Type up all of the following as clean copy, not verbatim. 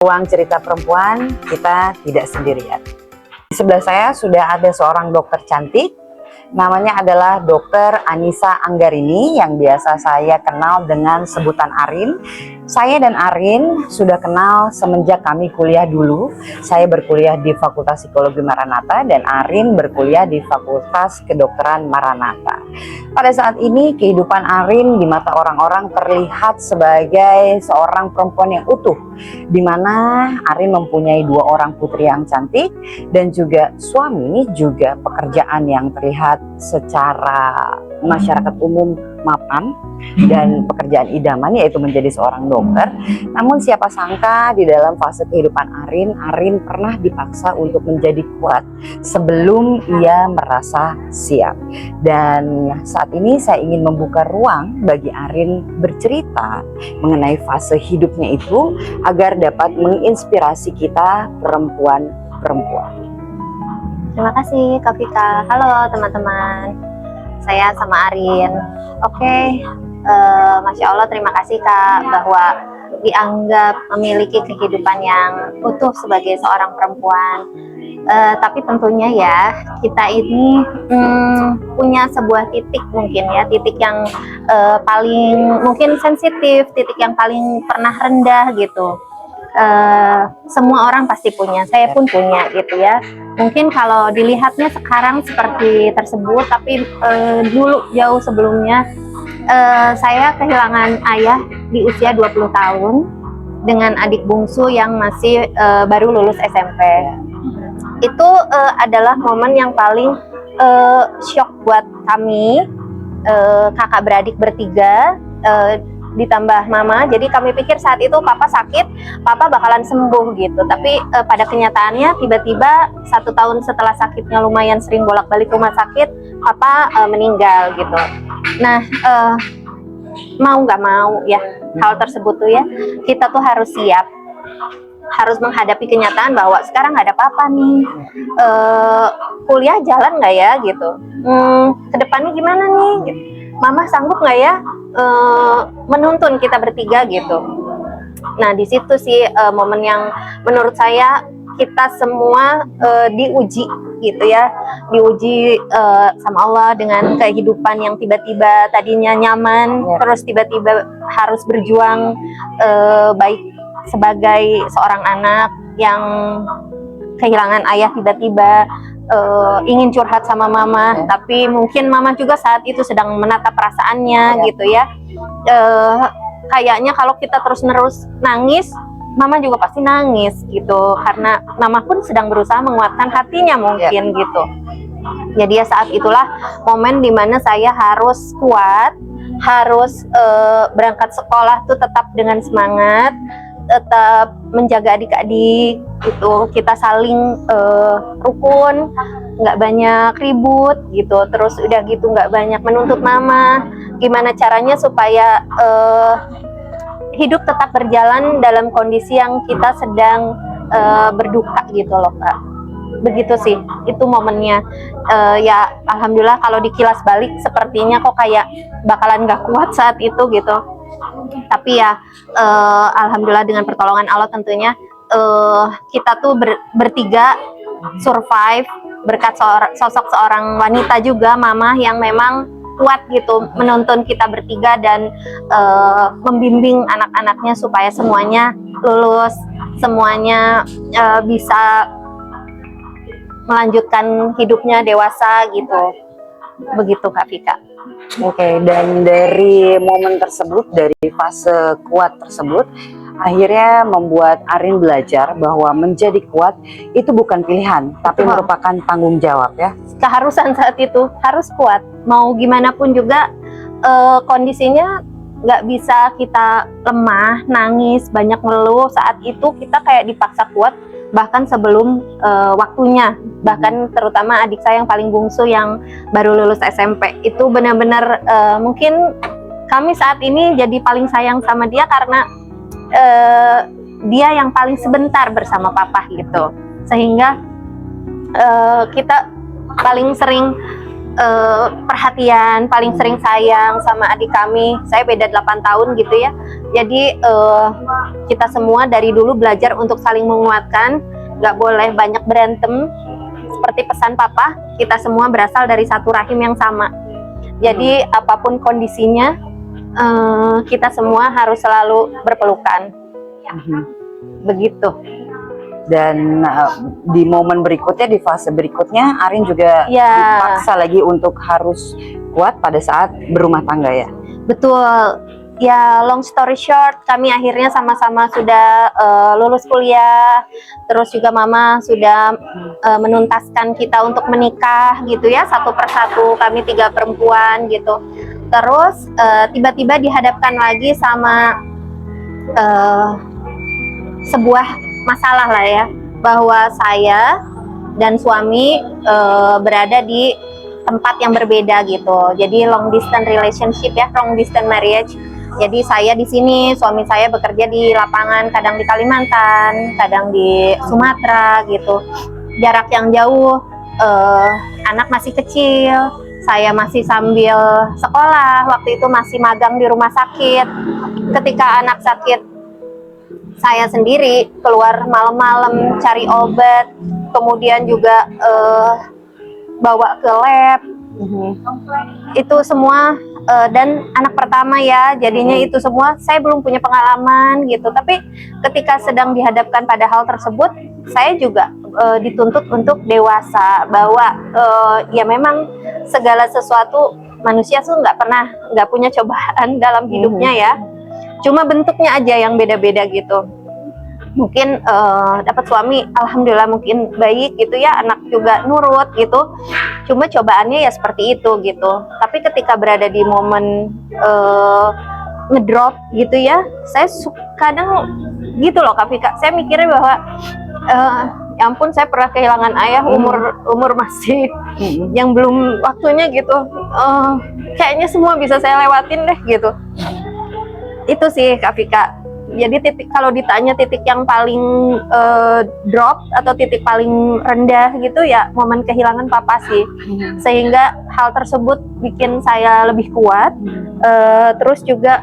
Ruang cerita perempuan, kita tidak sendirian. Di sebelah saya sudah ada seorang dokter cantik, namanya adalah Dokter Anissa Anggarini yang biasa saya kenal dengan sebutan Arin. Saya dan Arin sudah kenal semenjak kami kuliah dulu. Saya berkuliah di Fakultas Psikologi Maranatha dan Arin berkuliah di Fakultas Kedokteran Maranatha. Pada saat ini kehidupan Arin di mata orang-orang terlihat sebagai seorang perempuan yang utuh, di mana Arin mempunyai 2 orang putri yang cantik dan juga suami, juga pekerjaan yang terlihat secara masyarakat umum mapan dan pekerjaan idaman, yaitu menjadi seorang dokter. Namun siapa sangka di dalam fase kehidupan Arin pernah dipaksa untuk menjadi kuat sebelum ia merasa siap. Dan saat ini saya ingin membuka ruang bagi Arin bercerita mengenai fase hidupnya itu agar dapat menginspirasi kita perempuan-perempuan. Terima kasih Kak Vika. Halo teman-teman, saya sama Arin. Oke, Masya Allah, terima kasih Kak bahwa dianggap memiliki kehidupan yang utuh sebagai seorang perempuan. Tapi tentunya ya, kita ini punya sebuah titik mungkin ya, titik yang paling mungkin sensitif, titik yang paling pernah rendah gitu. Semua orang pasti punya, saya pun punya gitu ya. Mungkin kalau dilihatnya sekarang seperti tersebut, tapi dulu jauh sebelumnya saya kehilangan ayah di usia 20 tahun dengan adik bungsu yang masih baru lulus SMP. Itu adalah momen yang paling shock buat kami, kakak beradik bertiga, ditambah mama. Jadi kami pikir saat itu papa sakit, papa bakalan sembuh gitu. Tapi pada kenyataannya tiba-tiba 1 tahun setelah sakitnya lumayan sering bolak-balik rumah sakit, papa meninggal gitu. Nah, mau nggak mau ya hal tersebut tuh ya, kita tuh harus siap, harus menghadapi kenyataan bahwa sekarang nggak ada papa nih. Kuliah jalan nggak ya gitu, kedepannya gimana nih gitu. Mama sanggup nggak ya menuntun kita bertiga gitu. Nah di situ sih momen yang menurut saya kita semua diuji gitu ya, diuji sama Allah dengan kehidupan yang tiba-tiba tadinya nyaman, terus tiba-tiba harus berjuang baik sebagai seorang anak yang kehilangan ayah tiba-tiba. Ingin curhat sama mama, tapi mungkin mama juga saat itu sedang menata perasaannya gitu ya. Kayaknya kalau kita terus-menerus nangis, mama juga pasti nangis gitu, karena mama pun sedang berusaha menguatkan hatinya mungkin gitu. Jadi ya saat itulah momen dimana saya harus kuat, harus berangkat sekolah tuh tetap dengan semangat, tetap menjaga adik-adik gitu, kita saling rukun, nggak banyak ribut gitu, terus udah gitu nggak banyak menuntut mama, gimana caranya supaya hidup tetap berjalan dalam kondisi yang kita sedang berduka gitu loh Kak. Begitu sih, itu momennya. Ya alhamdulillah kalau dikilas balik sepertinya kok kayak bakalan nggak kuat saat itu gitu. Tapi ya alhamdulillah dengan pertolongan Allah tentunya kita tuh bertiga survive berkat sosok seorang wanita juga, mama yang memang kuat gitu menuntun kita bertiga dan membimbing anak-anaknya supaya semuanya lulus, semuanya bisa melanjutkan hidupnya dewasa gitu. Begitu Kak Vika. Oke, dan dari momen tersebut, dari fase kuat tersebut, akhirnya membuat Arin belajar bahwa menjadi kuat itu bukan pilihan, tapi merupakan tanggung jawab ya. Keharusan saat itu, harus kuat. Mau gimana pun juga kondisinya nggak bisa kita lemah, nangis, banyak ngeluh. Saat itu kita kayak dipaksa kuat, bahkan sebelum waktunya. Bahkan terutama adik saya yang paling bungsu yang baru lulus SMP itu benar-benar mungkin kami saat ini jadi paling sayang sama dia karena dia yang paling sebentar bersama papa gitu, sehingga kita paling sering perhatian, paling sering sayang sama adik kami. Saya beda 8 tahun gitu ya. Jadi kita semua dari dulu belajar untuk saling menguatkan, nggak boleh banyak berantem. Seperti pesan papa, kita semua berasal dari satu rahim yang sama. Jadi apapun kondisinya, kita semua harus selalu berpelukan. Begitu. Dan di momen berikutnya, di fase berikutnya, Arin juga Ya. dipaksa lagi untuk harus kuat pada saat berumah tangga ya. Betul. Ya, long story short, kami akhirnya sama-sama sudah lulus kuliah. Terus juga mama sudah menuntaskan kita untuk menikah gitu ya, satu persatu, kami 3 perempuan gitu. Terus tiba-tiba dihadapkan lagi sama sebuah masalah lah ya, bahwa saya dan suami berada di tempat yang berbeda gitu. Jadi long distance relationship ya, long distance marriage. Jadi saya di sini, suami saya bekerja di lapangan, kadang di Kalimantan, kadang di Sumatera gitu. Jarak yang jauh, anak masih kecil, saya masih sambil sekolah, waktu itu masih magang di rumah sakit. Ketika anak sakit, saya sendiri keluar malam-malam cari obat, kemudian juga bawa ke lab. Itu semua dan anak pertama ya, jadinya itu semua saya belum punya pengalaman gitu. Tapi ketika sedang dihadapkan pada hal tersebut, saya juga dituntut untuk dewasa, bahwa ya memang segala sesuatu manusia tuh nggak punya cobaan dalam hidupnya ya. Cuma bentuknya aja yang beda-beda gitu. Mungkin dapat suami alhamdulillah mungkin baik gitu ya, anak juga nurut gitu. Cuma cobaannya ya seperti itu gitu. Tapi ketika berada di momen ngedrop gitu ya, saya kadang gitu loh Kak Vika, saya mikirnya bahwa ya ampun, saya pernah kehilangan ayah umur masih yang belum waktunya gitu. Kayaknya semua bisa saya lewatin deh gitu. Itu sih Kak Vika. Jadi kalau ditanya titik yang paling drop atau titik paling rendah gitu ya, momen kehilangan papa sih. Sehingga hal tersebut bikin saya lebih kuat, terus juga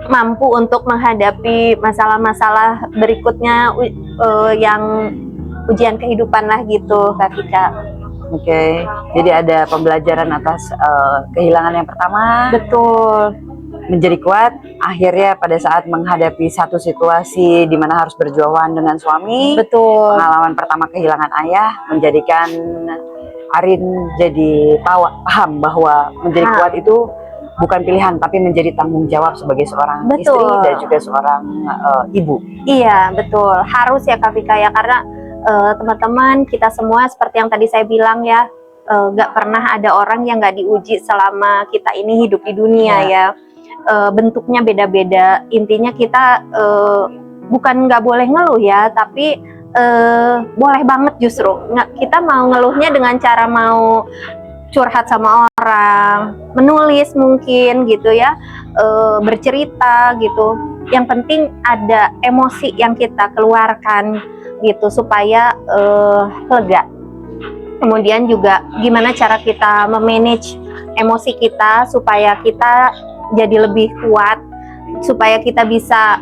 mampu untuk menghadapi masalah-masalah berikutnya yang ujian kehidupan lah gitu Kak Vika. Oke, jadi ada pembelajaran atas kehilangan yang pertama. Betul. Menjadi kuat, akhirnya pada saat menghadapi satu situasi di mana harus berjuang dengan suami. Betul. Pengalaman pertama kehilangan ayah menjadikan Arin jadi paham bahwa menjadi kuat itu bukan pilihan, tapi menjadi tanggung jawab sebagai seorang istri dan juga seorang ibu. Iya, betul. Harus ya Kak Vika ya, karena teman-teman kita semua seperti yang tadi saya bilang ya, gak pernah ada orang yang gak diuji selama kita ini hidup di dunia ya. Bentuknya beda-beda. Intinya kita bukan nggak boleh ngeluh ya, tapi boleh banget justru. Kita mau ngeluhnya dengan cara mau curhat sama orang, menulis mungkin gitu ya, bercerita gitu. Yang penting ada emosi yang kita keluarkan gitu supaya lega. Kemudian juga gimana cara kita memanage emosi kita supaya kita jadi lebih kuat, supaya kita bisa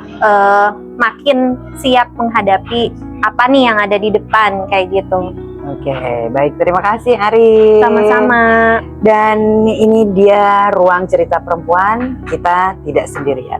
makin siap menghadapi apa nih yang ada di depan kayak gitu. Oke, baik, terima kasih Ari. Sama-sama. Dan ini dia ruang cerita perempuan, kita tidak sendirian.